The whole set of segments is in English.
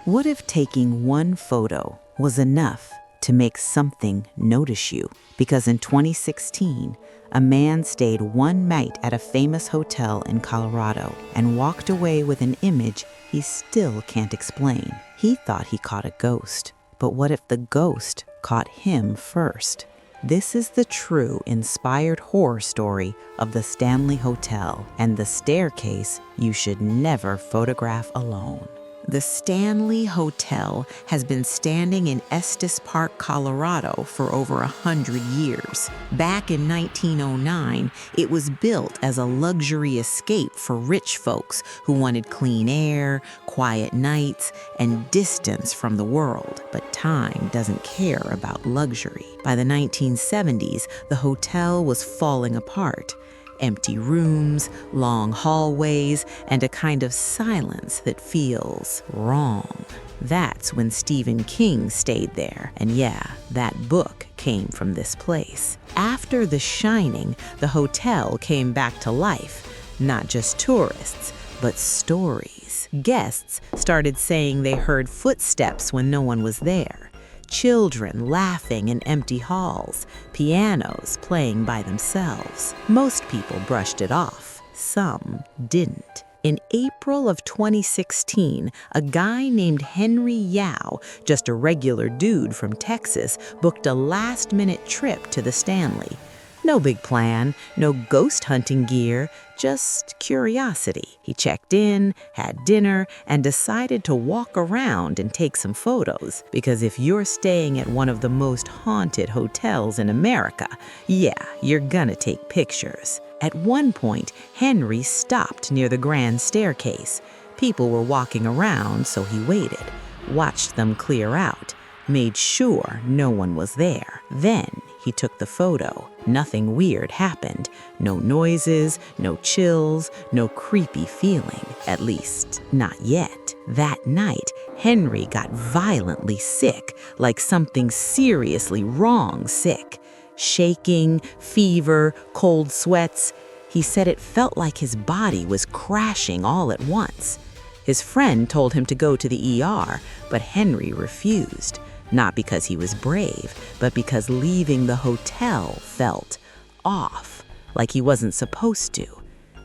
What if taking one photo was enough to make something notice you? Because in 2016, a man stayed one night at a famous hotel in Colorado and walked away with an image he still can't explain. He thought he caught a ghost, but what if the ghost caught him first? This is the true inspired horror story of the Stanley Hotel and the staircase you should never photograph alone. The Stanley Hotel has been standing in Estes Park, Colorado for over 100 years. Back in 1909, it was built as a luxury escape for rich folks who wanted clean air, quiet nights, and distance from the world. But time doesn't care about luxury. By the 1970s, the hotel was falling apart. Empty rooms, long hallways, and a kind of silence that feels wrong. That's when Stephen King stayed there. And yeah, that book came from this place. After The Shining, the hotel came back to life. Not just tourists, but stories. Guests started saying they heard footsteps when no one was there. Children laughing in empty halls, pianos playing by themselves. Most people brushed it off. Some didn't. In April of 2016, a guy named Henry Yao, just a regular dude from Texas, booked a last-minute trip to the Stanley. No big plan, no ghost hunting gear, just curiosity. He checked in, had dinner, and decided to walk around and take some photos. Because if you're staying at one of the most haunted hotels in America, yeah, you're gonna take pictures. At one point, Henry stopped near the grand staircase. People were walking around, so he waited, watched them clear out, made sure no one was there. Then he took the photo. Nothing weird happened. No noises, no chills, no creepy feeling. At least, not yet. That night, Henry got violently sick, like something seriously wrong sick. Shaking, fever, cold sweats. He said it felt like his body was crashing all at once. His friend told him to go to the ER, but Henry refused. Not because he was brave, but because leaving the hotel felt off, like he wasn't supposed to.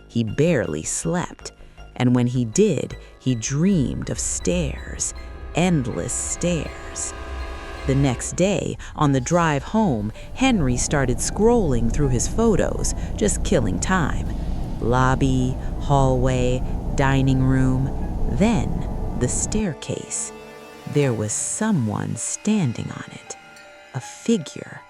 He barely slept, and when he did, he dreamed of stairs, endless stairs. The next day, on the drive home, Henry started scrolling through his photos, just killing time. Lobby, hallway, dining room, then the staircase. There was someone standing on it. A figure,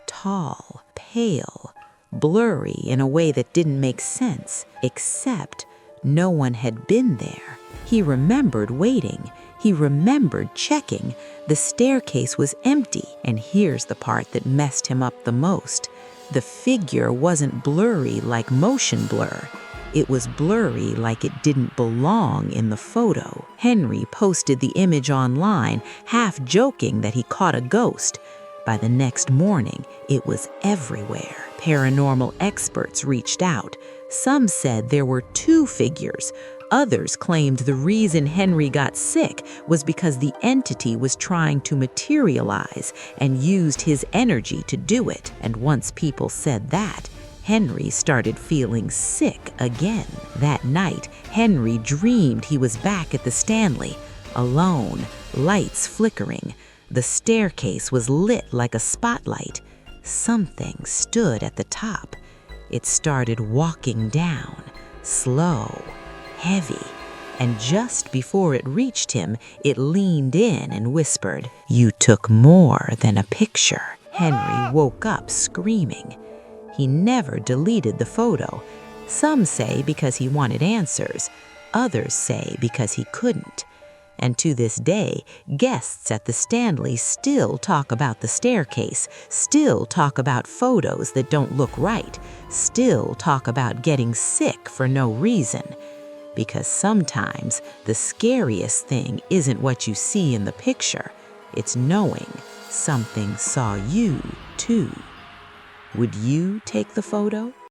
tall, pale, blurry in a way that didn't make sense, except no one had been there. He remembered waiting. He remembered checking. The staircase was empty. And here's the part that messed him up the most. The figure wasn't blurry like motion blur. It was blurry like it didn't belong in the photo. Henry posted the image online, half joking that he caught a ghost. By the next morning, it was everywhere. Paranormal experts reached out. Some said there were two figures. Others claimed the reason Henry got sick was because the entity was trying to materialize and used his energy to do it. And once people said that, Henry started feeling sick again. That night, Henry dreamed he was back at the Stanley, alone, lights flickering. The staircase was lit like a spotlight. Something stood at the top. It started walking down, slow, heavy, and just before it reached him, it leaned in and whispered, "You took more than a picture." Henry woke up screaming. He never deleted the photo. Some say because he wanted answers. Others say because he couldn't. And to this day, guests at the Stanley still talk about the staircase, still talk about photos that don't look right, still talk about getting sick for no reason. Because sometimes the scariest thing isn't what you see in the picture. It's knowing something saw you too. Would you take the photo?